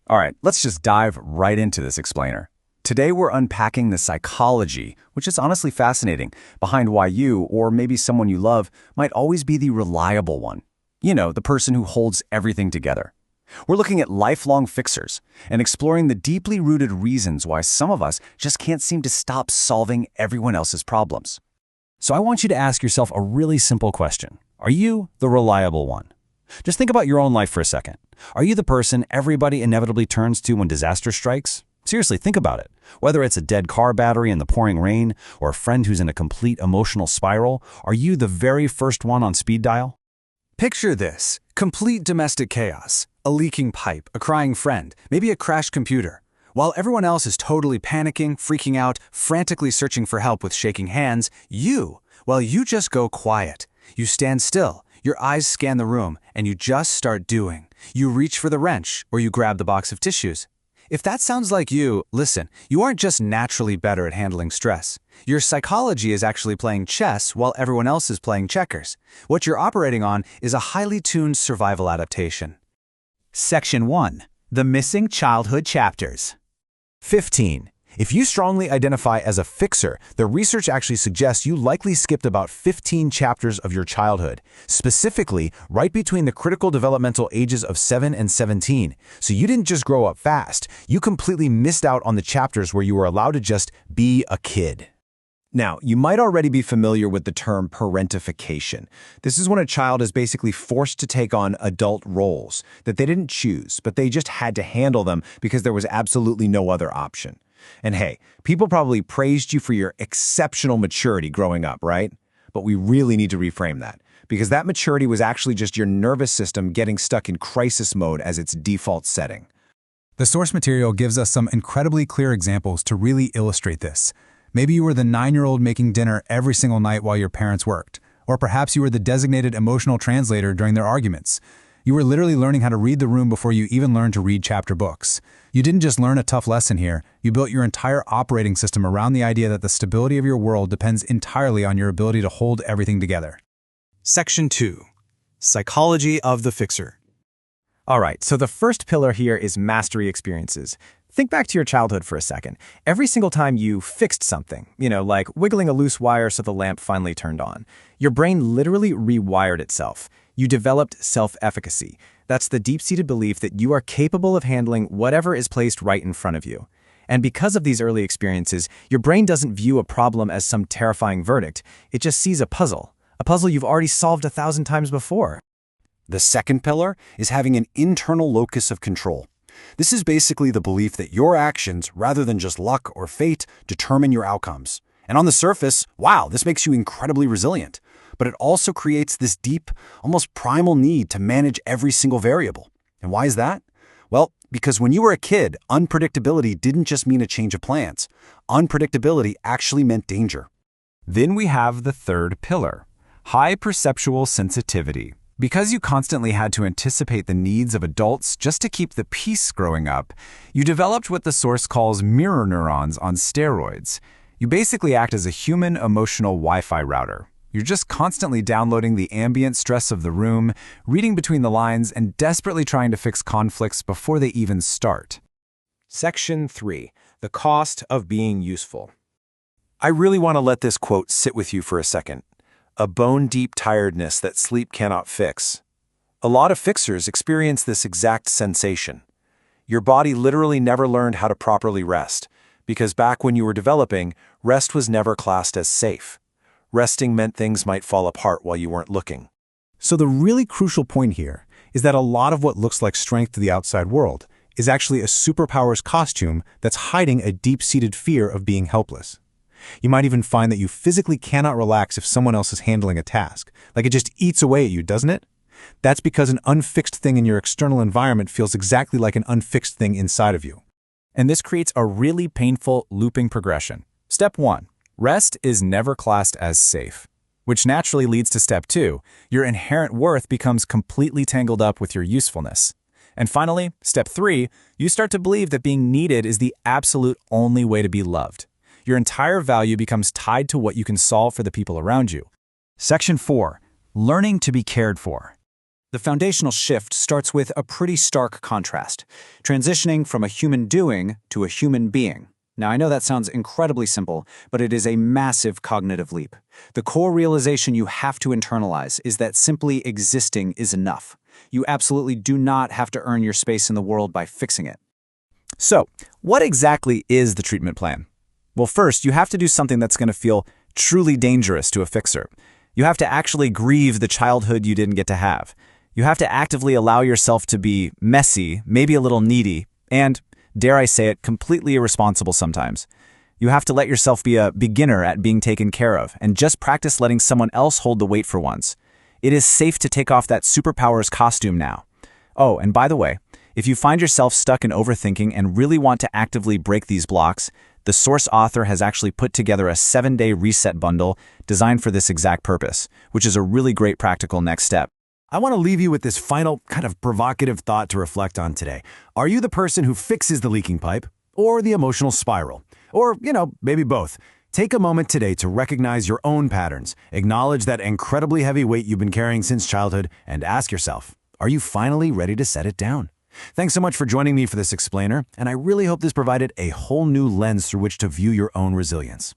All right, let's just dive right into this explainer. Today we're unpacking the psychology, which is honestly fascinating, behind why you, or maybe someone you love, might always be the reliable one. You know, the person who holds everything together. We're looking at lifelong fixers and exploring the deeply rooted reasons why some of us just can't seem to stop solving everyone else's problems. So I want you to ask yourself a really simple question. Are you the reliable one? Just think about your own life for a second. Are you the person everybody inevitably turns to when disaster strikes? Seriously, think about it. Whether it's a dead car battery in the pouring rain or a friend who's in a complete emotional spiral, are you the very first one on speed dial? Picture this: complete domestic chaos. A leaking pipe, a crying friend, maybe a crashed computer. While everyone else is totally panicking, freaking out, frantically searching for help with shaking hands, you just go quiet. You stand still. Your eyes scan the room, and you just start doing. You reach for the wrench, or you grab the box of tissues. If that sounds like you, listen, you aren't just naturally better at handling stress. Your psychology is actually playing chess while everyone else is playing checkers. What you're operating on is a highly tuned survival adaptation. Section 1. The Missing Childhood Chapters. 15. If you strongly identify as a fixer, the research actually suggests you likely skipped about 15 chapters of your childhood, specifically right between the critical developmental ages of 7 and 17. So you didn't just grow up fast, you completely missed out on the chapters where you were allowed to just be a kid. Now, you might already be familiar with the term parentification. This is when a child is basically forced to take on adult roles that they didn't choose, but they just had to handle them because there was absolutely no other option. And hey, people probably praised you for your exceptional maturity growing up, right? But we really need to reframe that, because that maturity was actually just your nervous system getting stuck in crisis mode as its default setting. The source material gives us some incredibly clear examples to really illustrate this. Maybe you were the 9-year-old making dinner every single night while your parents worked. Or perhaps you were the designated emotional translator during their arguments. You were literally learning how to read the room before you even learned to read chapter books. You didn't just learn a tough lesson here, you built your entire operating system around the idea that the stability of your world depends entirely on your ability to hold everything together. Section 2. Psychology of the Fixer. All right, so the first pillar here is mastery experiences. Think back to your childhood for a second. Every single time you fixed something, like wiggling a loose wire so the lamp finally turned on, your brain literally rewired itself. You developed self-efficacy. That's the deep-seated belief that you are capable of handling whatever is placed right in front of you. And because of these early experiences, your brain doesn't view a problem as some terrifying verdict. It just sees a puzzle you've already solved 1,000 times before. The second pillar is having an internal locus of control. This is basically the belief that your actions, rather than just luck or fate, determine your outcomes. And on the surface, wow, this makes you incredibly resilient. But it also creates this deep, almost primal need to manage every single variable. And why is that? Well, because when you were a kid, unpredictability didn't just mean a change of plans. Unpredictability actually meant danger. Then we have the third pillar, high perceptual sensitivity. Because you constantly had to anticipate the needs of adults just to keep the peace growing up, you developed what the source calls mirror neurons on steroids. You basically act as a human emotional Wi-Fi router. You're just constantly downloading the ambient stress of the room, reading between the lines, and desperately trying to fix conflicts before they even start. Section 3. The cost of being useful. I really want to let this quote sit with you for a second. A bone-deep tiredness that sleep cannot fix. A lot of fixers experience this exact sensation. Your body literally never learned how to properly rest, because back when you were developing, rest was never classed as safe. Resting meant things might fall apart while you weren't looking. So the really crucial point here is that a lot of what looks like strength to the outside world is actually a superpower's costume that's hiding a deep-seated fear of being helpless. You might even find that you physically cannot relax if someone else is handling a task. Like it just eats away at you, doesn't it? That's because an unfixed thing in your external environment feels exactly like an unfixed thing inside of you. And this creates a really painful looping progression. Step 1. Rest is never classed as safe, which naturally leads to step 2. Your inherent worth becomes completely tangled up with your usefulness. And finally, step 3, you start to believe that being needed is the absolute only way to be loved. Your entire value becomes tied to what you can solve for the people around you. Section 4. Learning to be cared for. The foundational shift starts with a pretty stark contrast, transitioning from a human doing to a human being. Now, I know that sounds incredibly simple, but it is a massive cognitive leap. The core realization you have to internalize is that simply existing is enough. You absolutely do not have to earn your space in the world by fixing it. So, what exactly is the treatment plan? Well, first, you have to do something that's going to feel truly dangerous to a fixer. You have to actually grieve the childhood you didn't get to have. You have to actively allow yourself to be messy, maybe a little needy, and, dare I say it, completely irresponsible sometimes. You have to let yourself be a beginner at being taken care of and just practice letting someone else hold the weight for once. It is safe to take off that superpowers costume now. Oh, and by the way, if you find yourself stuck in overthinking and really want to actively break these blocks, the source author has actually put together a 7-day reset bundle designed for this exact purpose, which is a really great practical next step. I want to leave you with this final, kind of provocative thought to reflect on today. Are you the person who fixes the leaking pipe, or the emotional spiral? Or, maybe both. Take a moment today to recognize your own patterns, acknowledge that incredibly heavy weight you've been carrying since childhood, and ask yourself, are you finally ready to set it down? Thanks so much for joining me for this explainer, and I really hope this provided a whole new lens through which to view your own resilience.